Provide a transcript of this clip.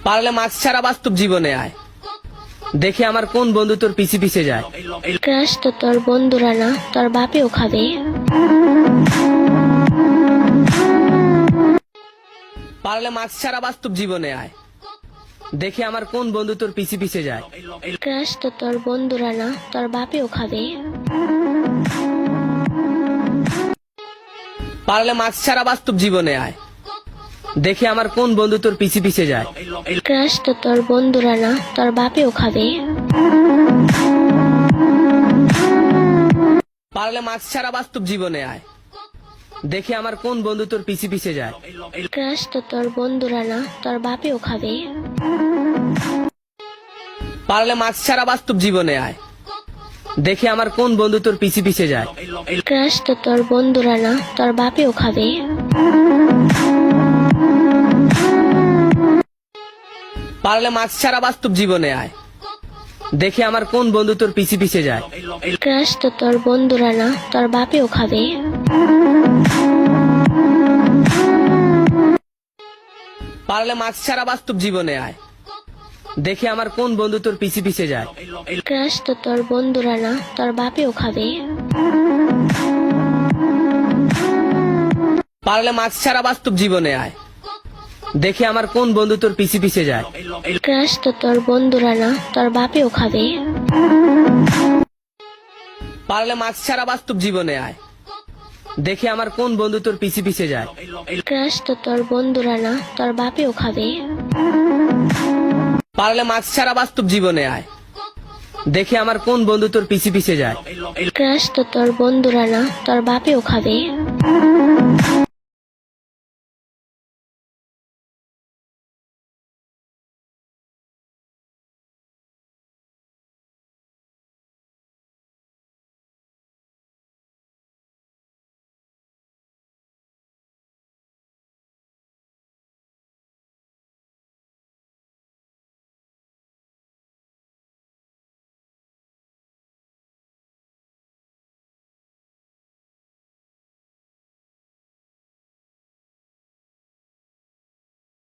পারলে মাস্ক ছাড়া বাস্তব জীবনে আয়, দেখে আমার কোন বন্ধু তোর পিছে পিছে যায়। ক্রাশ তো তোর বন্ধুরা না, তোর বাপেও খাবে। পারলে মাস্ক ছাড়া বাস্তব জীবনে আয়, দেখে আমার কোন বন্ধু তোর পিছে পিছে যায়। ক্রাশ তো তোর বন্ধুরা না, তোর বাপেও খাবে। পারলে মাস্ক ছাড়া বাস্তব জীবনে আয়, দেখে আমার কোন বন্ধু তোর পিছে পিছে যায়। ক্রাশ তো তোর বন্ধুরা না, তোর বাপেও খাবে। পারলে মাস্ক ছাড়া বাস্তব জীবনে আয়, দেখে আমার কোন বন্ধু তোর পিছে পিছে যায়। ক্রাশ তো তোর বন্ধুরা না, তোর বাপেও খাবে। পারলে মাস্ক ছাড়া বাস্তব জীবনে আয়, দেখে আমার কোন বন্ধু তোর পিছে পিছে যায়। ক্রাশ তো তোর বন্ধুরা না, তোর বাপেও খাবে। পারলে মাস্ক ছাড়া বাস্তব জীবনে আয়, দেখে আমার কোন বন্ধু তোর পিছে পিছে যায়। ক্রাশ তো তোর বন্ধুরা না, তোর বাপেও খাবে। পারলে মাস্ক ছাড়া বাস্তব জীবনে আয়, দেখে আমার কোন বন্ধু তোর পিছে পিছে যায়। ক্রাশ তো তোর বন্ধুরা না, তোর বাপেও খাবে। পারলে মাস্ক ছাড়া বাস্তব জীবনে আয়, দেখে আমার কোন বন্ধু তোর পিছে পিছে যায়। ক্রাশ তো তোর বন্ধুরা না, তোর বাপেও খাবে। পারলে মাস্ক ছাড়া বাস্তব জীবনে আয়, দেখে আমার কোন বন্ধু তোর পিছে পিছে যায়। ক্রাশ তো তোর বন্ধুরা না, তোর বাপেও খাবে। পারলে মাস্ক ছাড়া বাস্তব জীবনে আয়, দেখে আমার কোন বন্ধু তোর পিছে পিছে যায়। ক্রাশ তো তোর বন্ধুরা না, তোর বাপেও খাবে।